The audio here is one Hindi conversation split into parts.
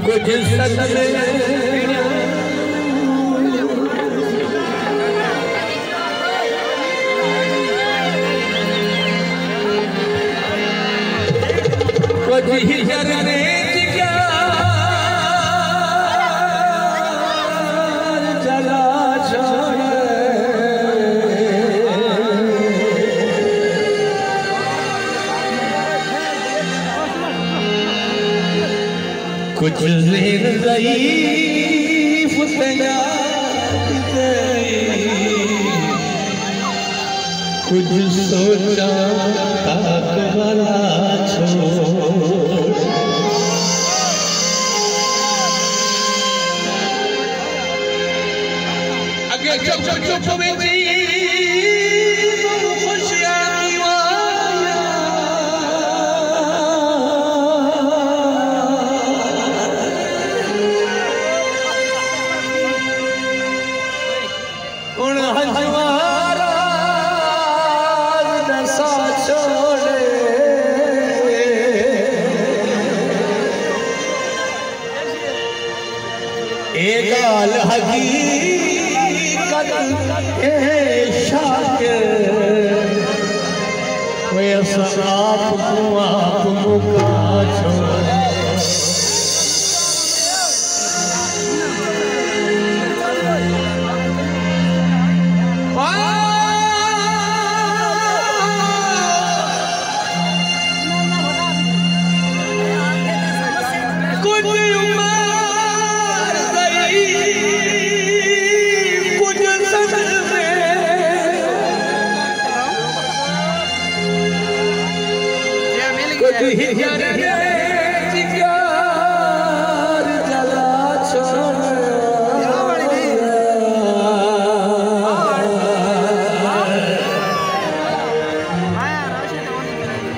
कुछ सदमे कुछ ही जरने जला कुछ ज़ईफ़ कुछ सोचा ताक वाला छोड़ अगे चुप चुप में एगाल हकीकत के शाकिर वे आप को आप मुका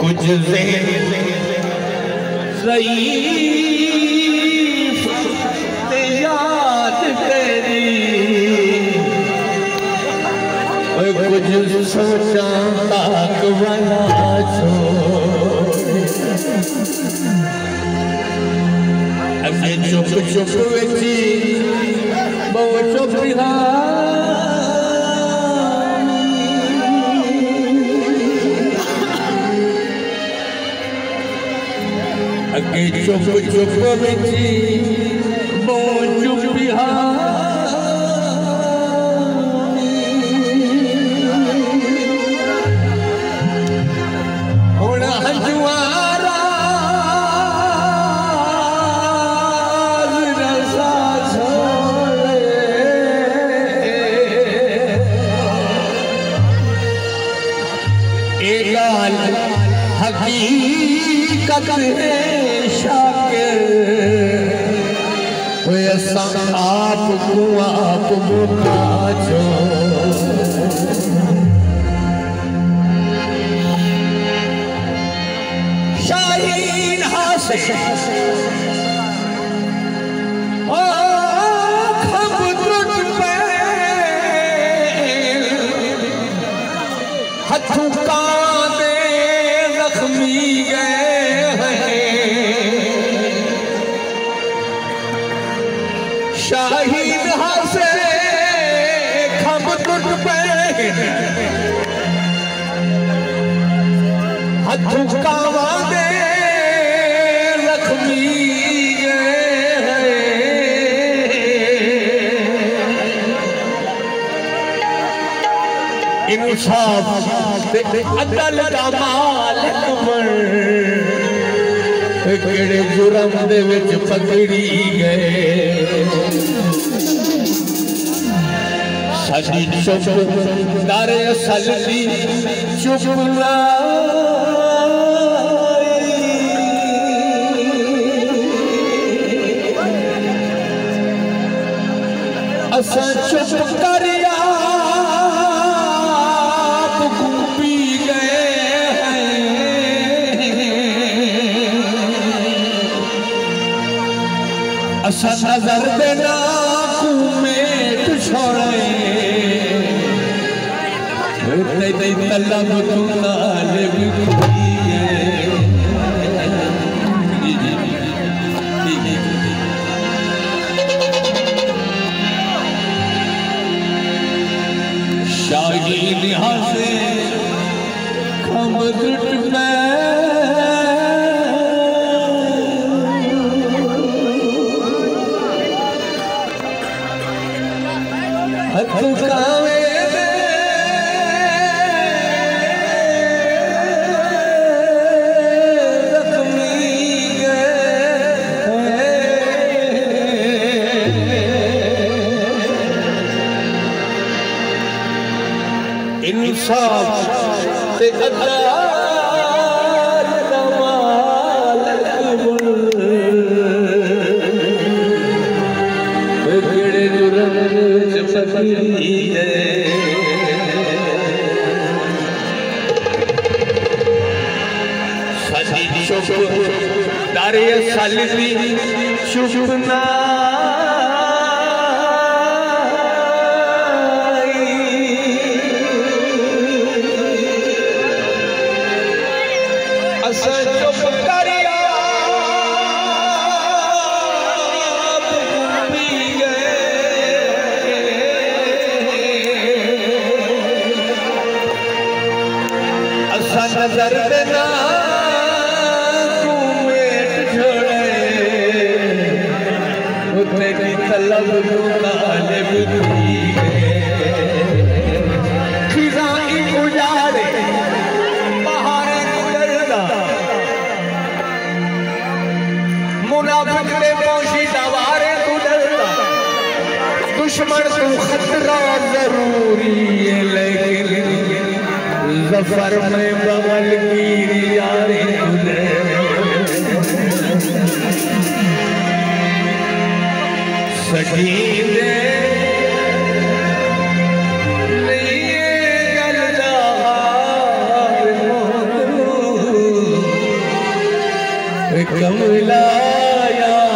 कुछ ज़ईफ़ याद करी कुछ सोचा ताक वाला अगे चुप चुप वेची बहु चुप अगे चुप चुप वेची बहु चुप हकीकत है शाकिर वे आप को आप मुका शाहीन हासिल हथों का शाहीन हासे खब टूट पे हथों का वादे लक्ष्मी इंसाफ अदल का मालिक केड़े जुर्म दे विच पकड़ी गए साडी चुप दारे असल दी चुप असा चुप करिया पी गए असा नजर देना कुमेट छोड़े तलब तू नाल भी दारे साली शुभना नजर देना तेरी तलब खिजाई उजाड़े बहारे गुजरदा मुनाफिक ने पहुंची दवारे गुजरदा दुश्मन को खतरा जरूरी है लेकिन जफर में बगल की यारे सकीने कमला यार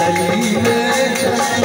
गली में